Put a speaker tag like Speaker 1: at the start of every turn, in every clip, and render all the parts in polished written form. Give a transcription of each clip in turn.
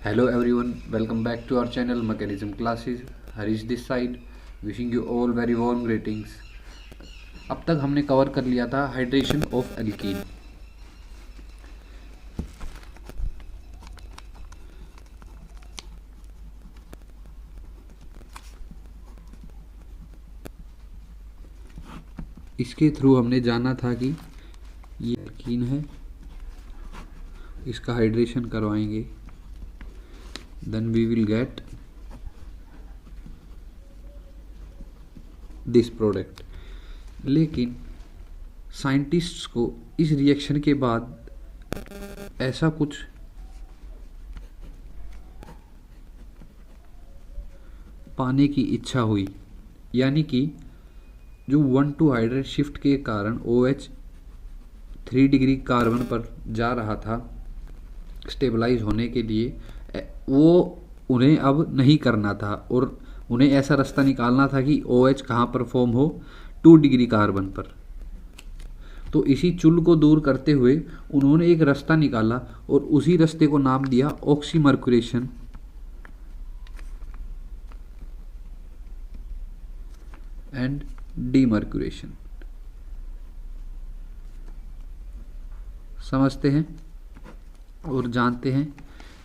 Speaker 1: Hello everyone, welcome back to our channel Mechanism Classes. Harish this side, wishing you all very warm greetings. अब तक हमने cover कर लिया था hydration of alkene. इसके through हमने जाना था कि ये एल्कीन है, इसका हाइड्रेशन करवाएंगे, then we will get this product। लेकिन साइंटिस्ट्स को इस रिएक्शन के बाद ऐसा कुछ पाने की इच्छा हुई, यानी कि जो 1,2 हाइड्रेट शिफ्ट के कारण OH 3 डिग्री कार्बन पर जा रहा था स्टेबलाइज होने के लिए, वो उन्हें अब नहीं करना था और उन्हें ऐसा रास्ता निकालना था कि OH कहाँ पर फॉर्म हो, 2 डिग्री कार्बन पर। तो इसी चुल को दूर करते हुए उन्होंने एक रास्ता निकाला और उसी रास्ते को नाम दिया ऑक्सीमर्क्यूरेशन एंड डीमर्क्यूरेशन। समझते हैं और जानते हैं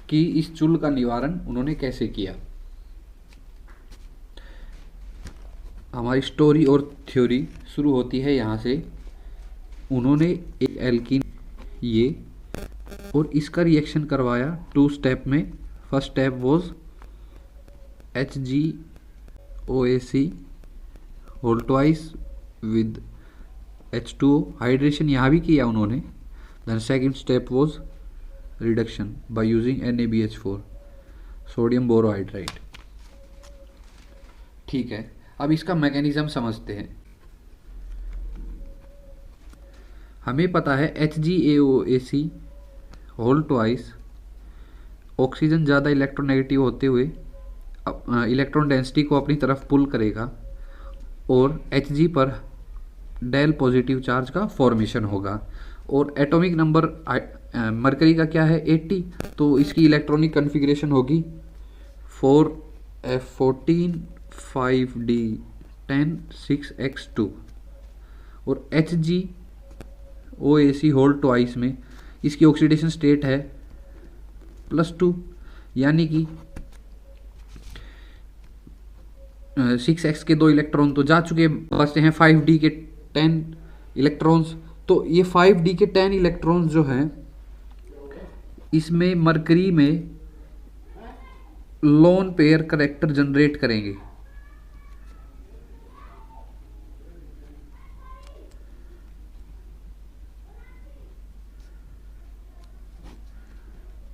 Speaker 1: कि इस चुल का निवारण उन्होंने कैसे किया। हमारी स्टोरी और थ्योरी शुरू होती है यहाँ से। उन्होंने एक एल्कीन ये और इसका रिएक्शन करवाया 2 स्टेप में। First step was HgOAc whole twice with H2O, hydration यहाँ भी किया उन्होंने। Then second step was reduction by using NaBH4 sodium borohydride. ठीक है, अब इसका मैकेनिज्म समझते हैं। हमें पता है HgAOAc होल ट्वाइस ऑक्सीजन ज़्यादा इलेक्ट्रोनेगेटिव होते हुए इलेक्ट्रॉन डेंसिटी को अपनी तरफ पुल करेगा और Hg पर डेल पॉजिटिव चार्ज का फॉर्मेशन होगा। और एटॉमिक नंबर मरकरी का क्या है 80, तो इसकी इलेक्ट्रॉनिक कन्फिग्रेशन होगी 4f14 5d10 6x2। और HgOAc होल ट्वाइस में इसकी ऑक्सीडेशन स्टेट है +2, यानी कि 6x के 2 इलेक्ट्रॉन तो जा चुके, बचते हैं 5d के 10 इलेक्ट्रॉन्स। तो ये 5d के 10 इलेक्ट्रॉन्स जो हैं, इसमें मरकरी में लोन पेयर करैक्टर जनरेट करेंगे।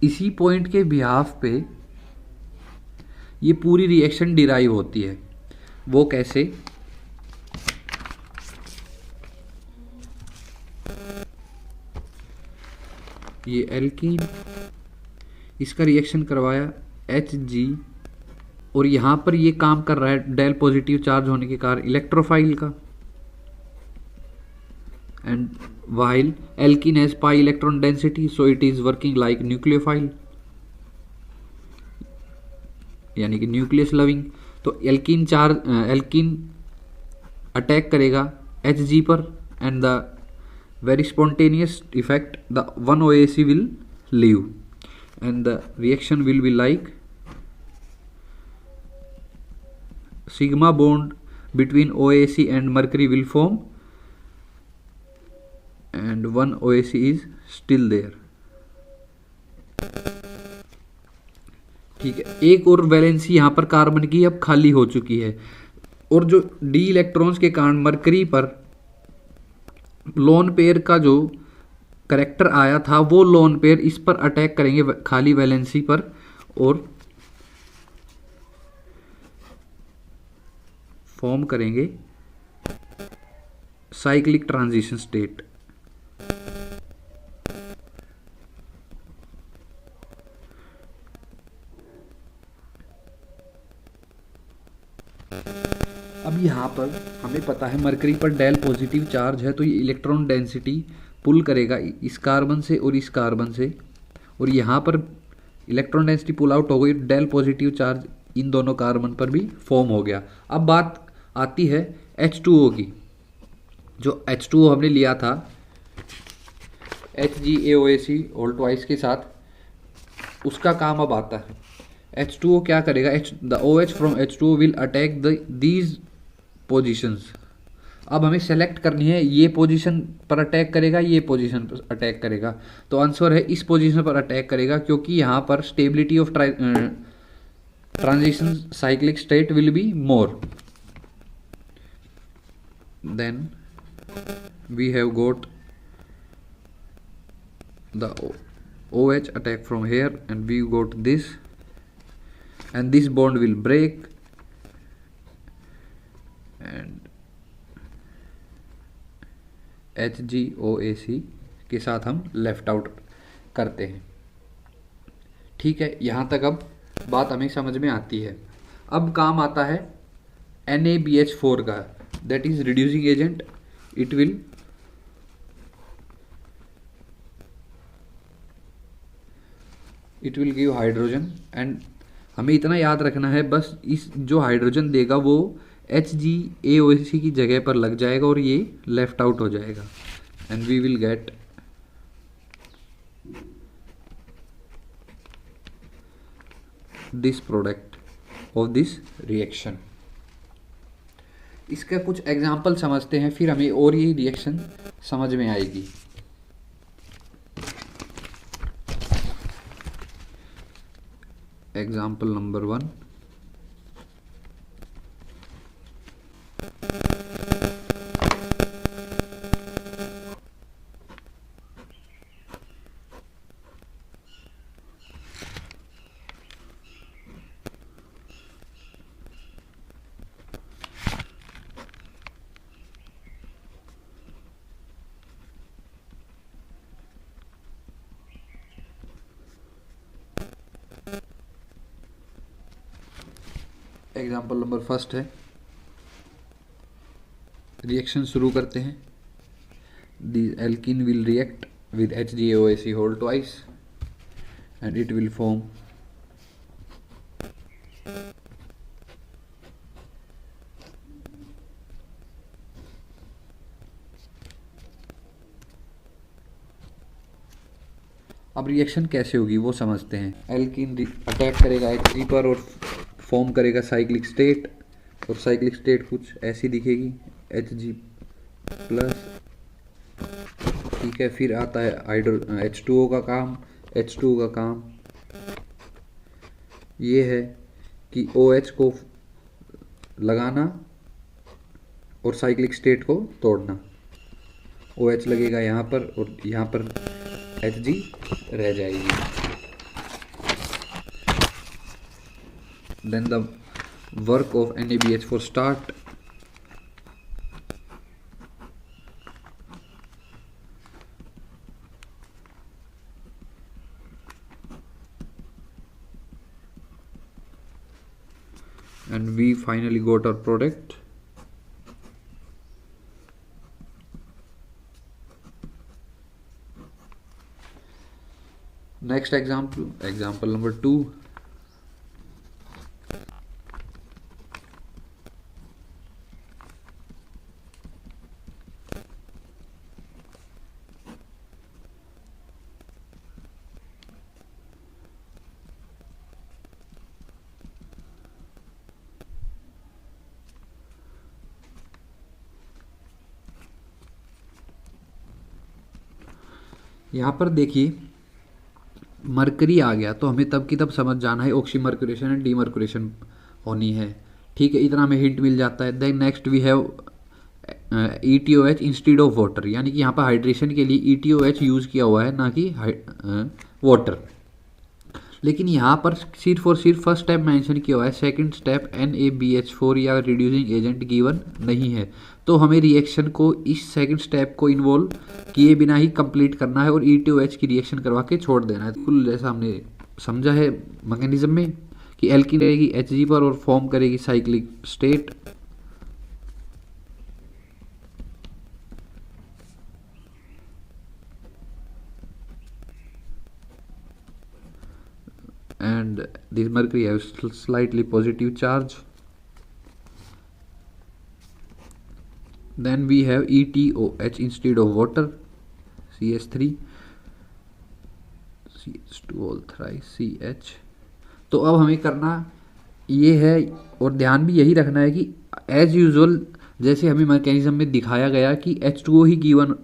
Speaker 1: इसी पॉइंट के बिहाफ पे ये पूरी रिएक्शन डिराइव होती है। वो कैसे? ये एल्कीन, इसका रिएक्शन करवाया Hg और यहाँ पर ये काम कर रहा है डेल पॉजिटिव चार्ज होने के कारण इलेक्ट्रोफाइल का। And while alkene has pi electron density, so it is working like nucleophile, यानी कि न्यूक्लियस लविंग। तो एल्कीन अटैक करेगा Hg पर and the very spontaneous effect, the 1 OAc will leave and the reaction will be like sigma bond between OAc and mercury will form and 1 OAc is still there। ठीक है, एक और valency यहाँ पर carbon की अब खाली हो चुकी है और जो d इलेक्ट्रॉन्स के कारण मरकरी पर लोन पेयर का जो करैक्टर आया था, वो लोन पेयर इस पर अटैक करेंगे खाली वैलेंसी पर और फॉर्म करेंगे साइक्लिक ट्रांजिशन स्टेट। अब यहाँ पर हमें पता है मरकरी पर डेल पॉजिटिव चार्ज है, तो ये इलेक्ट्रॉन डेंसिटी पुल करेगा इस कार्बन से और इस कार्बन से, और यहाँ पर इलेक्ट्रॉन डेंसिटी पुल आउट हो गई, डेल पॉजिटिव चार्ज इन दोनों कार्बन पर भी फॉर्म हो गया। अब बात आती है H2O की। जो H2O हमने लिया था HgAOAC होल ट्वाइस के साथ, उसका काम अब आता है। H2O क्या करेगा, the OH from H2O will attack these positions. अब हमें सेलेक्ट करनी है, ये पोजीशन पर अटैक करेगा, ये पोजीशन पर अटैक करेगा। तो आंसर है इस पोजीशन पर अटैक करेगा, क्योंकि यहाँ पर stability of transition cyclic state will be more. Then we have got the OH attack from here and we got this, and this bond will break and HgOAC के साथ हम लेफ्ट आउट करते हैं। ठीक है, यहाँ तक अब बात हमें समझ में आती है। अब काम आता है NaBH4 का, that is reducing agent. It will give hydrogen, and हमें इतना याद रखना है बस, इस जो हाइड्रोजन देगा वो HgAOC की जगह पर लग जाएगा और ये लेफ्ट आउट हो जाएगा, and we will get this product of this reaction. इसका कुछ एग्जाम्पल समझते हैं, फिर हमें और ये रिएक्शन समझ में आएगी। Example number 1, example number first है। रिएक्शन शुरू करते हैं। The alkene will react with HgAOAC whole twice and it will form अब रिएक्शन कैसे होगी वो समझते हैं। एल्कीन अटैक करेगा Hg पर और फॉर्म करेगा साइक्लिक स्टेट, और साइक्लिक स्टेट कुछ ऐसी दिखेगी Hg प्लस। ठीक है, फिर आता है H2O का काम। H2O का काम ये है कि OH को लगाना और साइक्लिक स्टेट को तोड़ना। OH लगेगा यहाँ पर और यहाँ पर Hg रह जाएगी। Then the work of NaBH4 start. And we finally got our product. Next example, example number 2. यहाँ पर देखिए मरकरी आ गया, तो हमें तब की तब समझ जाना है ऑक्सीमर्कुरेशन एंड डीमर्कुरेशन होनी है। ठीक है, इतना हमें हिंट मिल जाता है। Then next we have ETOH instead of water, यानी कि यहाँ पर हाइड्रेशन के लिए ETOH यूज़ किया हुआ है, ना कि वाटर। लेकिन यहाँ पर सिर्फ और सिर्फ फर्स्ट स्टेप मेंशन किया हुआ है, सेकंड स्टेप NaBH4 या रिड्यूसिंग एजेंट गिवन नहीं है। तो हमें रिएक्शन को इस सेकंड स्टेप को इन्वॉल्व किए बिना ही कंप्लीट करना है और ETOH की रिएक्शन करवा के छोड़ देना है। बिल्कुल जैसा हमने समझा है मैकेनिज्म में कि एल्कीन रहेगी Hg पर और फॉर्म करेगी cyclic state. and this mercury has slightly positive charge. Then we have ETOH instead of water, CH3, CH2 all thrice CH. तो अब हमें करना ये है, और ध्यान भी यही रखना है कि एज यूजुअल जैसे हमें मैकेनिज्म में दिखाया गया कि H2O ही गिवन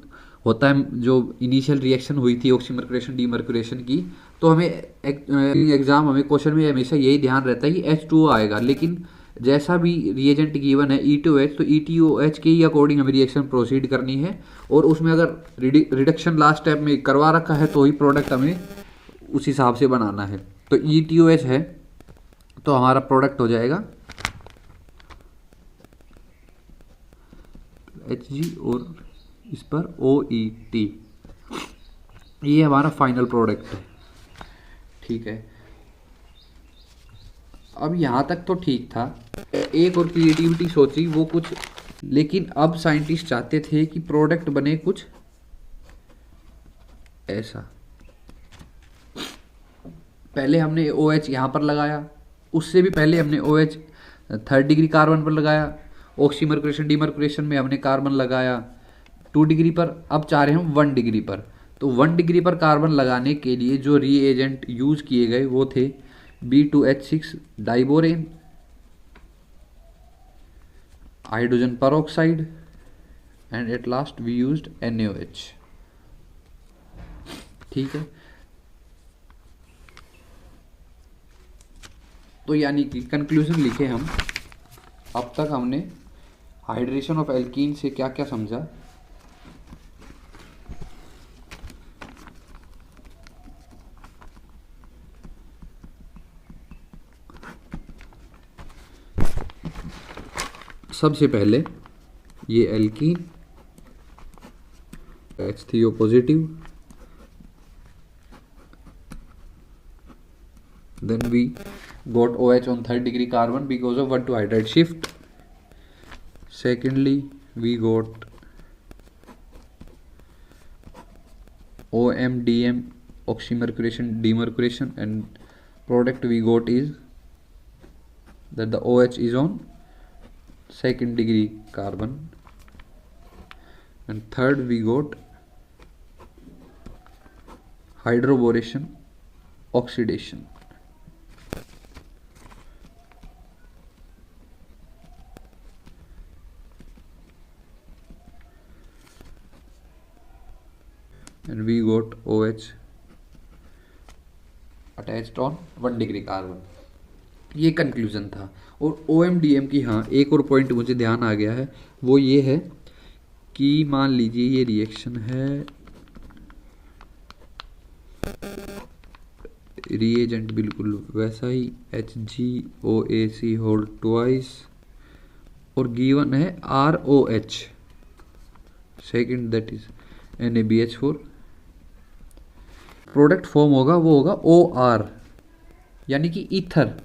Speaker 1: होता है, जो इनिशियल रिएक्शन हुई थी ऑक्सीमर्कुरेशन डीमर्कुरेशन की, तो हमें एग्जाम हमें क्वेश्चन में हमेशा यही ध्यान रहता है कि H2O आएगा, लेकिन जैसा भी रिएजेंट गिवन है ETOH, तो ETOH के ही अकॉर्डिंग हमें रिएक्शन प्रोसीड करनी है, और उसमें अगर रिडक्शन लास्ट स्टेप में करवा रखा है तो ही प्रोडक्ट हमें उस हिसाब से बनाना है। तो ETOH है तो हमारा प्रोडक्ट हो जाएगा Hg और इस पर OET, ये हमारा फाइनल प्रोडक्ट है। ठीक है, अब यहाँ तक तो ठीक था, एक और क्रिएटिविटी सोची वो कुछ, लेकिन अब साइंटिस्ट चाहते थे कि प्रोडक्ट बने कुछ ऐसा। पहले हमने OH यहाँ पर लगाया, उससे भी पहले हमने OH 3rd डिग्री कार्बन पर लगाया, ऑक्सीमर्कुरेशन डीमर्कुरेशन में हमने कार्बन लगाया 2 डिग्री पर, अब चाह रहे हैं हम 1 डिग्री पर। तो 1 डिग्री पर कार्बन लगाने के लिए जो रिएजेंट यूज किए गए वो थे B2H6 diborane, hydrogen peroxide, and at last we used NaOH। ठीक है, तो यानी कि कंक्लूजन लिखे हम, अब तक हमने हाइड्रेशन ऑफ एल्कीन से क्या क्या समझा। सबसे पहले ये alkene H3O positive, then we got OH on 3rd degree carbon because of 1,2 hydride shift. Secondly, we got OMDM oxymercuration demercuration, and product we got is that the OH is on 2nd degree carbon, and third we got hydroboration oxidation. And we got OH attached on 1 degree carbon. ये conclusion था। और OMDM की, हाँ एक और point मुझे ध्यान आ गया है, वो ये है कि मान लीजिए ये रिएक्शन है, रिएजेंट बिल्कुल वैसा ही HgOAc होल ट्वाइस, और गिवन है ROH second, that is NaBH4। Product form होगा वो होगा OR, यानी कि ईथर।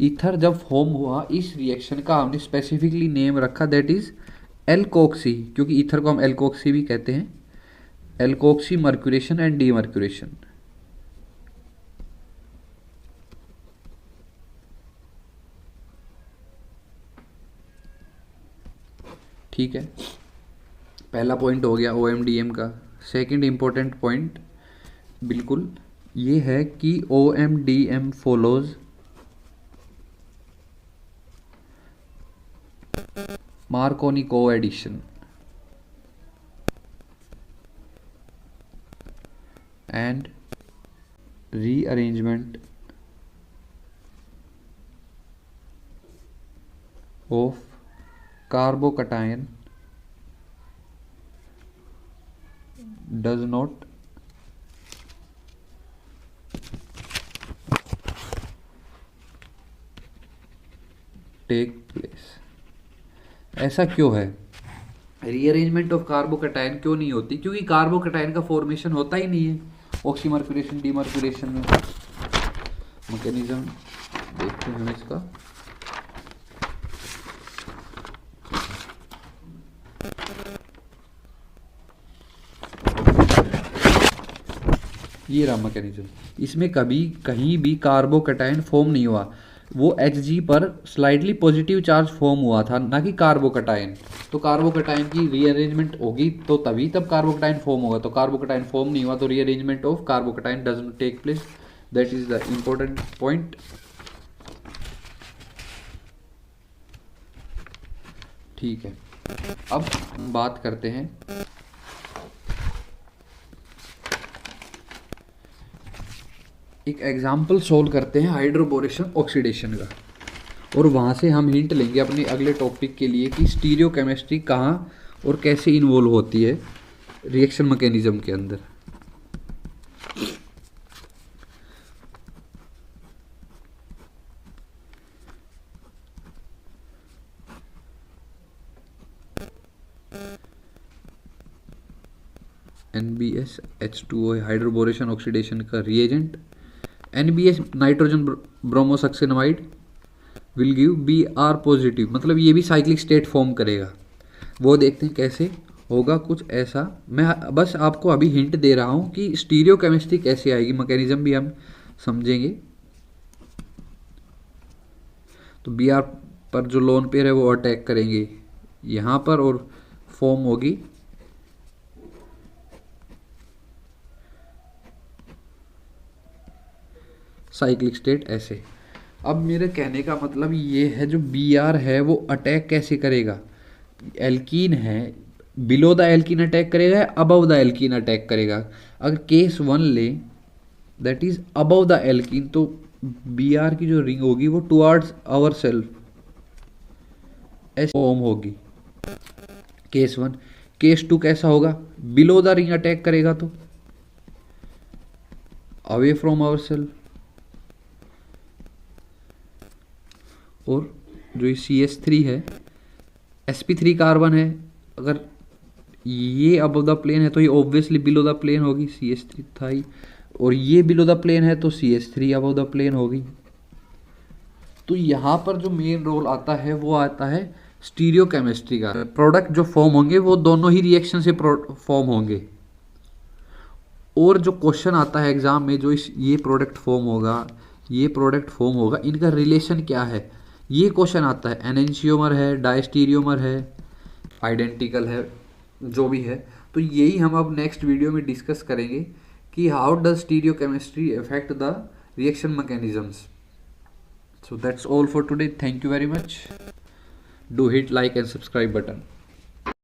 Speaker 1: ईथर जब फॉर्म हुआ इस रिएक्शन का हमने स्पेसिफिकली नेम रखा, दैट इज एल्कोक्सी, क्योंकि ईथर को हम एल्कोक्सी भी कहते हैं, एल्कोक्सी मर्क्यूरेशन एंड डीमर्क्यूरेशन। ठीक है, पहला पॉइंट हो गया OMDM का। सेकंड इंपॉर्टेंट पॉइंट बिल्कुल ये है कि OMDM follows Marconi coaddition and rearrangement of carbocation does not take place। ऐसा क्यों है? रीअरेंजमेंट ऑफ कार्बोकैटायन क्यों नहीं होती? क्योंकि कार्बोकैटायन का फॉर्मेशन होता ही नहीं है ऑक्सीमर्क्यूरेशन डीमर्क्यूरेशन में। मैकेनिज्म देखते हैं हम इसका। ये रहा मैकेनिज्म। इसमें कभी कहीं भी कार्बोकैटायन फॉर्म नहीं हुआ, वो Hg पर स्लाइडली पॉजिटिव चार्ज फॉर्म हुआ था, ना कि कार्बोकैटायन। तो कार्बोकैटायन की रीअरेंजमेंट होगी तो तभी तब कार्बोकैटायन फॉर्म होगा, तो कार्बोकैटायन फॉर्म नहीं हुआ तो rearrangement of carbocation does not take place. That is the important point. ठीक है, अब हम बात करते हैं एक एग्जाम्पल सोल्व करते हैं हाइड्रोबोरेशन ऑक्सीडेशन का, और वहाँ से हम हिंट लेंगे अपने अगले टॉपिक के लिए कि स्टीरियोकेमिस्ट्री कहाँ और कैसे इन्वॉल्व होती है रिएक्शन मैकेनिज्म के अंदर। NBS H2O हाइड्रोबोरेशन ऑक्सीडेशन का reagent. NBS nitrogen bromosuccinimide will give Br positive, मतलब ये भी साइक्लिक स्टेट फॉर्म करेगा। वो देखते हैं कैसे होगा, कुछ ऐसा। मैं बस आपको अभी हिंट दे रहा हूँ कि स्टीरियोकेमिस्ट्री कैसे आएगी, मैकेनिज्म भी हम समझेंगे। तो Br पर जो लोन पेयर है वो अटैक करेंगे यहाँ पर और फॉर्म होगी साइक्लिक स्टेट ऐसे। अब मेरे कहने का मतलब ये है, जो Br है वो अटैक कैसे करेगा, एल्कीन है, बिलो द एल्कीन अटैक करेगा या अबव द एल्कीन अटैक करेगा। अगर केस 1 ले that is above the alkene, तो Br की जो रिंग होगी वो टुवर्ड्स आवर सेल्फ ऐसे फॉर्म होगी, केस 1। केस 2 कैसा होगा, बिलो द रिंग अटैक करेगा तो अवे फ्रॉम आवर सेल्फ। और जो ये CH3 है, sp3 कार्बन है, अगर ये अबव द प्लेन है तो ये ऑब्वियसली बिलो द प्लेन होगी, CH3 था ही, और ये बिलो द प्लेन है तो CH3 अबव द प्लेन होगी। तो यहाँ पर जो मेन रोल आता है वो आता है स्टीरियोकेमिस्ट्री का। प्रोडक्ट जो फॉर्म होंगे वो दोनों ही रिएक्शन से फॉर्म होंगे, और जो क्वेश्चन आता है एग्जाम में, जो ये प्रोडक्ट फॉर्म होगा, ये प्रोडक्ट फॉर्म होगा, इनका रिलेशन क्या है, ये क्वेश्चन आता है। एनेंशियोमर है, डायस्टीरियोमर है, आइडेंटिकल है, जो भी है। तो यही हम अब नेक्स्ट वीडियो में डिस्कस करेंगे कि how does stereochemistry affect the reaction mechanisms. So that's all for today. Thank you very much. Do hit like and subscribe button.